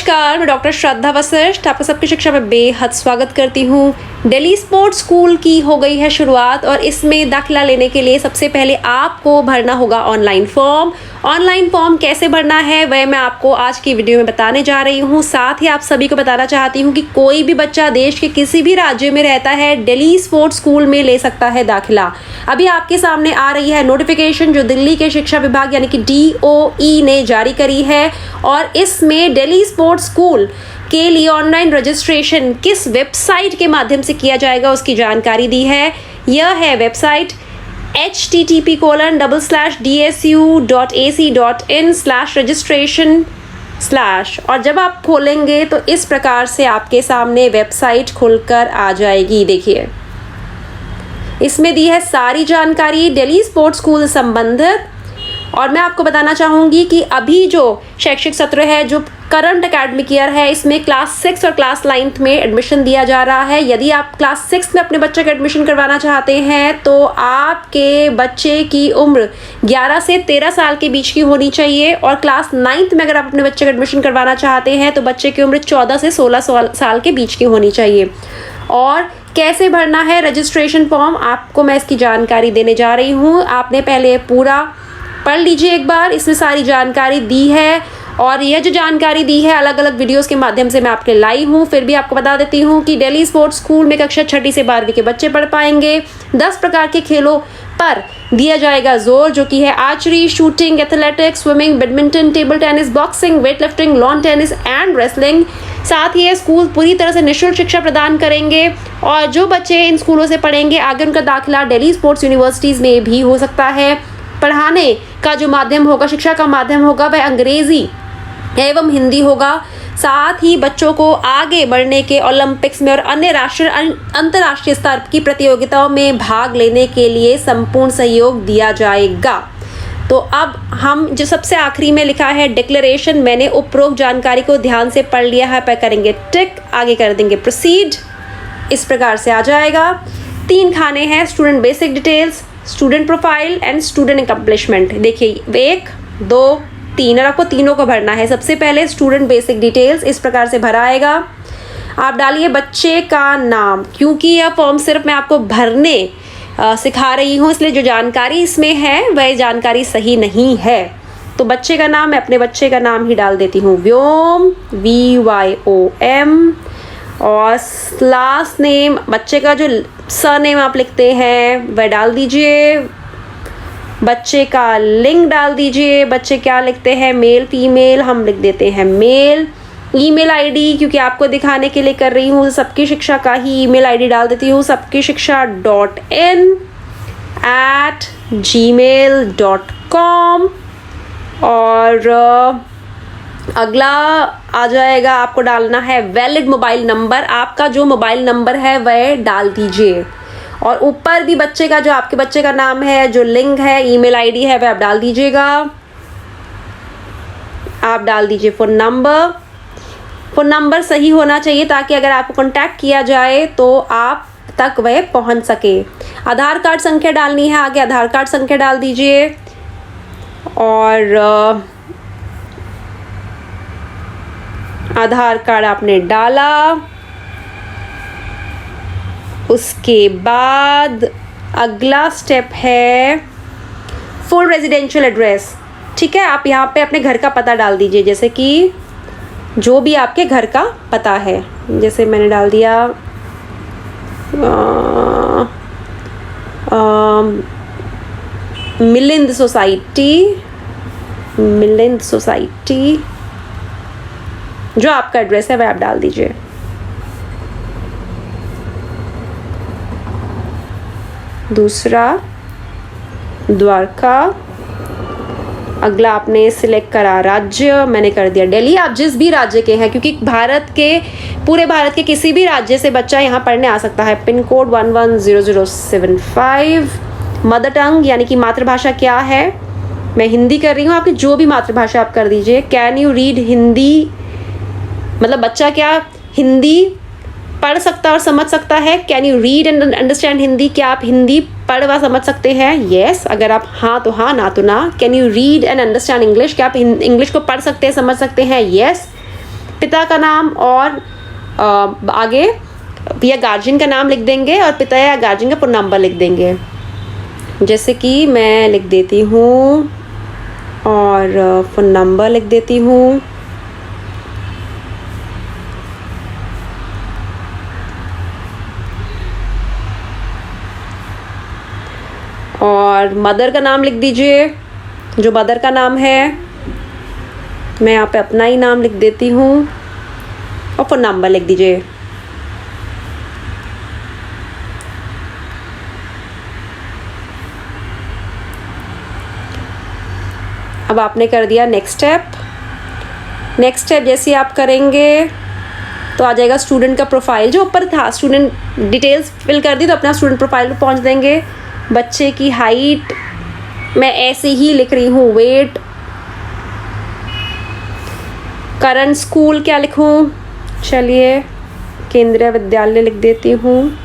नमस्कार, मैं डॉक्टर श्रद्धा वशिष्ठ आपका सबकी शिक्षा में बेहद स्वागत करती हूँ। दिल्ली स्पोर्ट्स स्कूल की हो गई है शुरुआत और इसमें दाखिला लेने के लिए सबसे पहले आपको भरना होगा ऑनलाइन फॉर्म। ऑनलाइन फॉर्म कैसे भरना है वह मैं आपको आज की वीडियो में बताने जा रही हूँ। साथ ही आप सभी को बताना चाहती हूँ कि कोई भी बच्चा देश के किसी भी राज्य में रहता है दिल्ली स्पोर्ट्स स्कूल में ले सकता है दाखिला। अभी आपके सामने आ रही है नोटिफिकेशन जो दिल्ली के शिक्षा विभाग यानी कि DOE ने जारी करी है और इसमें दिल्ली स्पोर्ट्स स्कूल के लिए ऑनलाइन रजिस्ट्रेशन किस वेबसाइट के माध्यम से किया जाएगा उसकी जानकारी दी है। यह है वेबसाइट http://dsu.ac.in/registration/ और जब आप खोलेंगे तो इस प्रकार से आपके सामने वेबसाइट खुलकर आ जाएगी। देखिए इसमें दी है सारी जानकारी दिल्ली स्पोर्ट्स स्कूल संबंधित और मैं आपको बताना चाहूँगी कि अभी जो शैक्षिक सत्र है जो करंट एकेडमिक ईयर है इसमें क्लास 6 और क्लास 9 में एडमिशन दिया जा रहा है। यदि आप क्लास 6 में अपने बच्चे का एडमिशन करवाना चाहते हैं तो आपके बच्चे की उम्र 11 से 13 साल के बीच की होनी चाहिए और क्लास 9 में अगर आप अपने बच्चे का एडमिशन करवाना चाहते हैं तो बच्चे की उम्र 14 से 16 साल के बीच की होनी चाहिए। और कैसे भरना है रजिस्ट्रेशन फॉर्म आपको मैं इसकी जानकारी देने जा रही हूँ। आपने पहले पूरा पढ़ लीजिए एक बार, इसमें सारी जानकारी दी है और यह जो जानकारी दी है अलग अलग वीडियोस के माध्यम से मैं आपके लाई हूँ। फिर भी आपको बता देती हूँ कि दिल्ली स्पोर्ट्स स्कूल में कक्षा 6ठी से 12वीं के बच्चे पढ़ पाएंगे। 10 प्रकार के खेलों पर दिया जाएगा जोर जो कि है archery, shooting, athletics, swimming, badminton, table tennis, boxing, weight lifting, lawn tennis and wrestling. साथ ही ये स्कूल पूरी तरह से निःशुल्क शिक्षा प्रदान करेंगे और जो बच्चे इन स्कूलों से पढ़ेंगे आगे उनका दाखिला दिल्ली स्पोर्ट्स यूनिवर्सिटीज़ में भी हो सकता है। पढ़ाने का जो माध्यम होगा, शिक्षा का माध्यम होगा वह अंग्रेजी एवं हिंदी होगा। साथ ही बच्चों को आगे बढ़ने के ओलंपिक्स में और अन्य राष्ट्रीय अंतर्राष्ट्रीय स्तर की प्रतियोगिताओं में भाग लेने के लिए संपूर्ण सहयोग दिया जाएगा। तो अब हम जो सबसे आखिरी में लिखा है डिक्लेरेशन, मैंने उपरोक्त जानकारी को ध्यान से पढ़ लिया है, पर करेंगे टिक, आगे कर देंगे प्रोसीड। इस प्रकार से आ जाएगा। 3 खाने हैं, student basic details, student profile and student accomplishment. देखिए 1, 2, 3 और आपको तीनों को भरना है। सबसे पहले स्टूडेंट बेसिक डिटेल्स इस प्रकार से भरा आएगा। आप डालिए बच्चे का नाम, क्योंकि यह फॉर्म सिर्फ मैं आपको भरने सिखा रही हूँ इसलिए जो जानकारी इसमें है वह जानकारी सही नहीं है। तो बच्चे का नाम मैं अपने बच्चे का नाम ही डाल देती हूँ, व्योम, VYOM। और लास्ट नेम बच्चे का जो सरनेम आप लिखते हैं वह डाल दीजिए। बच्चे का लिंग डाल दीजिए, बच्चे क्या लिखते हैं, मेल फीमेल, हम लिख देते हैं मेल। ईमेल आईडी क्योंकि आपको दिखाने के लिए कर रही हूँ सबकी शिक्षा का ही ईमेल आईडी डाल देती हूँ, sabkiशिक्षा.in@gmail.com। और अगला आ जाएगा, आपको डालना है वैलिड मोबाइल नंबर। आपका जो मोबाइल नंबर है वह डाल दीजिए और ऊपर भी बच्चे का जो आपके बच्चे का नाम है, जो लिंक है, ईमेल आईडी है वह आप डाल दीजिएगा। आप डाल दीजिए फ़ोन नंबर सही होना चाहिए ताकि अगर आपको कांटेक्ट किया जाए तो आप तक वह पहुंच सके। आधार कार्ड संख्या डालनी है, आगे आधार कार्ड संख्या डाल दीजिए। और आधार कार्ड आपने डाला, उसके बाद अगला स्टेप है फुल रेजिडेंशियल एड्रेस। ठीक है, आप यहाँ पे अपने घर का पता डाल दीजिए, जैसे कि जो भी आपके घर का पता है। जैसे मैंने डाल दिया मिलिंद सोसाइटी, जो आपका एड्रेस है वह आप डाल दीजिए। दूसरा द्वारका। अगला आपने सिलेक्ट करा राज्य, मैंने कर दिया दिल्ली। आप जिस भी राज्य के हैं, क्योंकि पूरे भारत के किसी भी राज्य से बच्चा यहाँ पढ़ने आ सकता है। Pin code 110075। मदर टंग यानी कि मातृभाषा क्या है, मैं हिंदी कर रही हूँ, आपकी जो भी मातृभाषा आप कर दीजिए। कैन यू रीड हिंदी, मतलब बच्चा क्या हिंदी पढ़ सकता और समझ सकता है। Can you read and understand Hindi, क्या आप हिंदी पढ़ व समझ सकते हैं? येस। अगर आप हाँ तो हाँ, ना तो ना। Can you read and understand English, क्या आप इंग्लिश को पढ़ सकते हैं समझ सकते हैं? येस। पिता का नाम और आगे या गार्जियन का नाम लिख देंगे और पिता या गार्जियन का फ़ोन नंबर लिख देंगे। जैसे कि मैं लिख देती हूँ और फ़ोन नंबर लिख देती हूँ। और मदर का नाम लिख दीजिए, जो मदर का नाम है। मैं यहाँ पे अपना ही नाम लिख देती हूँ और फ़ोन नंबर लिख दीजिए। अब आपने कर दिया नेक्स्ट स्टेप। नेक्स्ट स्टेप जैसे आप करेंगे तो आ जाएगा स्टूडेंट का प्रोफाइल, जो ऊपर था स्टूडेंट डिटेल्स फिल कर दी तो अपना स्टूडेंट प्रोफाइल पे पहुंच देंगे। बच्चे की हाइट मैं ऐसे ही लिख रही हूँ, वेट, करंट स्कूल क्या लिखूँ, चलिए केंद्रीय विद्यालय लिख देती हूँ।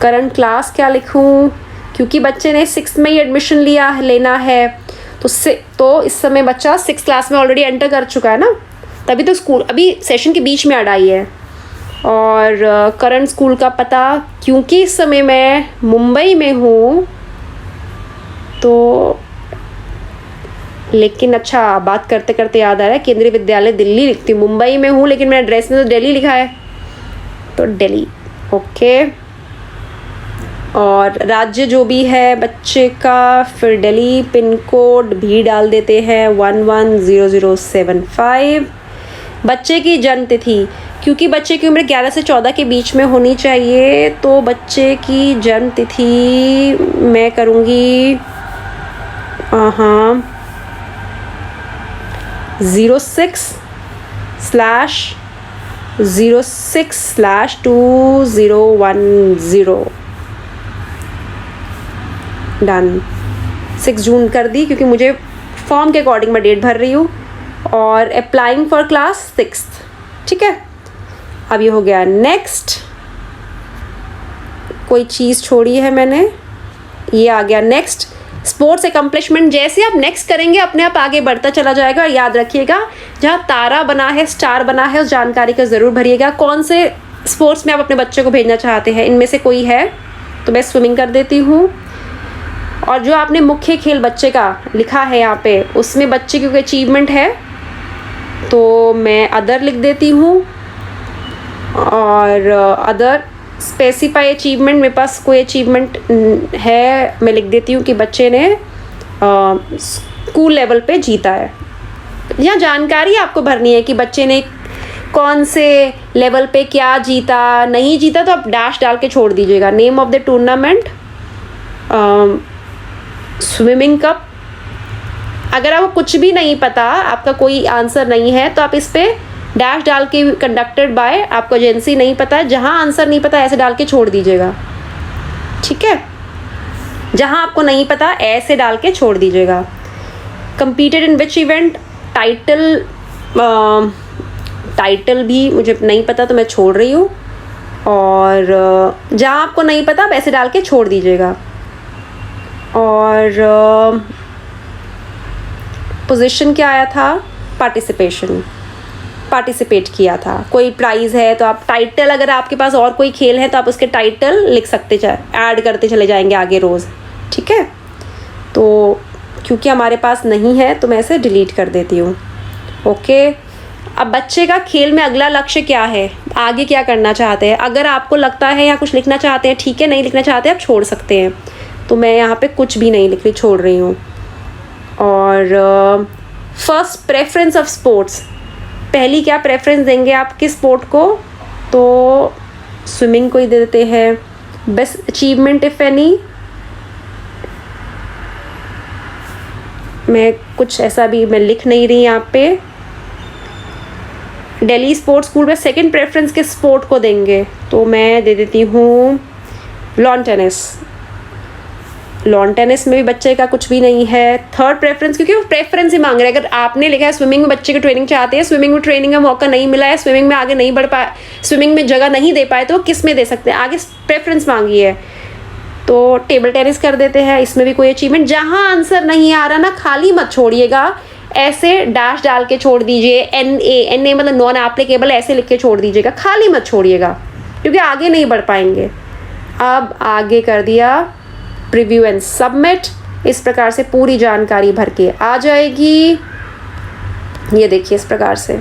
करंट क्लास क्या लिखूं, क्योंकि बच्चे ने 6th में ही एडमिशन लेना है तो इस समय बच्चा 6th क्लास में ऑलरेडी एंटर कर चुका है ना, तभी तो स्कूल अभी सेशन के बीच में ऐड आई है। और करंट स्कूल का पता, क्योंकि इस समय मैं मुंबई में हूँ तो, लेकिन अच्छा बात करते करते याद आ रहा है केंद्रीय विद्यालय दिल्ली लिखती हूँ। मुंबई में हूँ लेकिन मेरे एड्रेस में तो दिल्ली लिखा है, तो दिल्ली, ओके। और राज्य जो भी है बच्चे का, फिर दिल्ली, पिन कोड भी डाल देते हैं 110075। बच्चे की जन्म तिथि, क्योंकि बच्चे की उम्र 11 से 14 के बीच में होनी चाहिए, तो बच्चे की जन्म तिथि मैं करूँगी 06/06/2010 डन। 6 जून कर दी क्योंकि मुझे फॉर्म के अकॉर्डिंग मैं डेट भर रही हूँ। और अप्लाइंग फॉर क्लास 6th, ठीक है। अब ये हो गया नेक्स्ट, कोई चीज़ छोड़ी है मैंने, ये आ गया नेक्स्ट। स्पोर्ट्स एकम्प्लिशमेंट, जैसे आप नेक्स्ट करेंगे अपने आप आगे बढ़ता चला जाएगा। और याद रखिएगा जहाँ तारा बना है, स्टार बना है, उस जानकारी को ज़रूर भरिएगा। कौन से स्पोर्ट्स में आप अपने बच्चे को भेजना चाहते हैं, इनमें से कोई है तो मैं स्विमिंग कर देती हूँ। और जो आपने मुख्य खेल बच्चे का लिखा है यहाँ पे, उसमें बच्चे की कोई अचीवमेंट है तो मैं अदर लिख देती हूँ। और अदर स्पेसिफाई अचीवमेंट, मेरे पास कोई अचीवमेंट है मैं लिख देती हूँ कि बच्चे ने स्कूल लेवल पे जीता है। यहाँ जानकारी आपको भरनी है कि बच्चे ने कौन से लेवल पे क्या जीता, नहीं जीता तो आप डैश डाल के छोड़ दीजिएगा। Name of the tournament, swimming cup. अगर आपको कुछ भी नहीं पता, आपका कोई आंसर नहीं है, तो आप इस पे डैश डाल के कंडक्टेड बाय, आपको एजेंसी नहीं पता है, जहाँ आंसर नहीं पता ऐसे डाल के छोड़ दीजिएगा, ठीक है। जहाँ आपको नहीं पता ऐसे डाल के छोड़ दीजिएगा। Competed in which event, title भी मुझे नहीं पता तो मैं छोड़ रही हूँ। और जहाँ आपको नहीं पता वैसे डाल के छोड़ दीजिएगा। और पोजीशन क्या आया था, पार्टिसिपेट किया था। कोई प्राइज़ है तो आप टाइटल, अगर आपके पास और कोई खेल है तो आप उसके टाइटल लिख सकते, ऐड करते चले जाएंगे आगे रोज़, ठीक है। तो क्योंकि हमारे पास नहीं है तो मैं इसे डिलीट कर देती हूँ, ओके। अब बच्चे का खेल में अगला लक्ष्य क्या है, आगे क्या करना चाहते हैं। अगर आपको लगता है या कुछ लिखना चाहते हैं, ठीक है, नहीं लिखना चाहते आप छोड़ सकते हैं। तो मैं यहाँ पे कुछ भी नहीं लिख रही, छोड़ रही हूँ। और फर्स्ट प्रेफरेंस ऑफ स्पोर्ट्स, पहली क्या प्रेफरेंस देंगे आप किस स्पोर्ट को, तो स्विमिंग को ही दे देते हैं। बेस्ट अचीवमेंट इफ एनी, मैं कुछ ऐसा भी मैं लिख नहीं रही यहाँ पे। दिल्ली स्पोर्ट्स स्कूल में सेकंड प्रेफरेंस किस स्पोर्ट को देंगे, तो मैं दे देती हूँ लॉन टेनिस में भी बच्चे का कुछ भी नहीं है। थर्ड प्रेफरेंस, क्योंकि वो प्रेफरेंस ही मांग रहे हैं। अगर आपने लिखा है स्विमिंग में बच्चे को ट्रेनिंग चाहते हैं, स्विमिंग में ट्रेनिंग का मौका नहीं मिला है, स्विमिंग में आगे नहीं बढ़ पाए, स्विमिंग में जगह नहीं दे पाए, तो किस में दे सकते हैं, आगे प्रेफरेंस मांगी है। तो टेबल टेनिस कर देते हैं, इसमें भी कोई अचीवमेंट। जहाँ आंसर नहीं आ रहा ना, खाली मत छोड़िएगा, ऐसे डैश डाल के छोड़ दीजिए, NA मतलब नॉन एप्लीकेबल ऐसे लिख के छोड़ दीजिएगा, खाली मत छोड़िएगा, क्योंकि आगे नहीं बढ़ पाएंगे। अब आगे कर दिया प्रीव्यू एंड सबमिट। इस प्रकार से पूरी जानकारी भर के आ जाएगी, ये देखिए इस प्रकार से।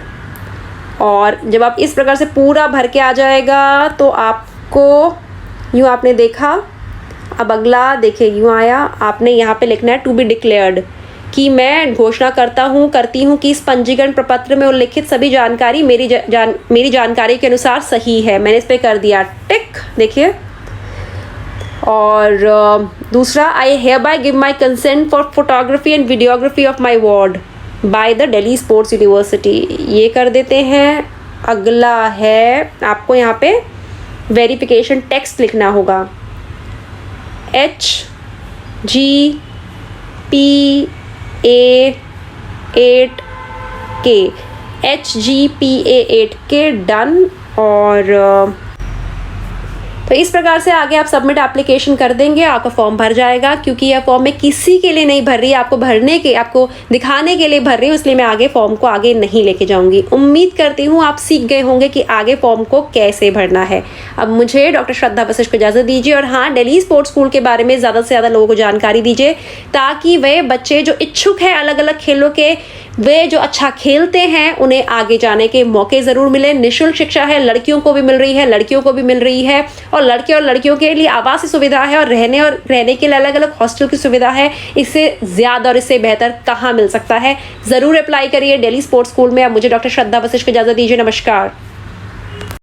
और जब आप इस प्रकार से पूरा भर के आ जाएगा तो आपको यूँ आपने देखा। अब अगला देखिए यूँ आया, आपने यहाँ पे लिखना है टू बी डिक्लेयर्ड, कि मैं घोषणा करती हूँ कि इस पंजीकरण प्रपत्र में उल्लिखित सभी जानकारी मेरी जानकारी के अनुसार सही है। मैंने इस पर कर दिया टिक, देखिए। और दूसरा, I hereby give my consent for photography and videography of my ward by the Delhi Sports University, ये कर देते हैं। अगला है आपको यहाँ पे वेरिफिकेशन टेक्स्ट लिखना होगा, HGPA8K डन। और तो इस प्रकार से आगे आप सबमिट एप्लीकेशन कर देंगे, आपका फॉर्म भर जाएगा। क्योंकि यह फॉर्म मैं किसी के लिए नहीं भर रही, आपको दिखाने के लिए भर रही हूँ, इसलिए मैं आगे फॉर्म को आगे नहीं लेके जाऊंगी। उम्मीद करती हूँ आप सीख गए होंगे कि आगे फॉर्म को कैसे भरना है। अब मुझे डॉक्टर श्रद्धा वशिष्ठ को इजाज़त दीजिए। और हाँ, दिल्ली स्पोर्ट्स स्कूल के बारे में ज़्यादा से ज़्यादा लोगों को जानकारी दीजिए, ताकि वे बच्चे जो इच्छुक हैं अलग अलग खेलों के, वे जो अच्छा खेलते हैं, उन्हें आगे जाने के मौके ज़रूर मिले। निःशुल्क शिक्षा है, लड़कियों को भी मिल रही है, लड़कियों को भी मिल रही है। और लड़के और लड़कियों के लिए आवासीय सुविधा है, और रहने के लिए अलग अलग हॉस्टल की सुविधा है। इससे ज़्यादा और इससे बेहतर कहाँ मिल सकता है। ज़रूर अप्लाई करिए दिल्ली स्पोर्ट्स स्कूल में। अब मुझे डॉक्टर श्रद्धा वशिष्ठ को इजाज़त दीजिए। नमस्कार।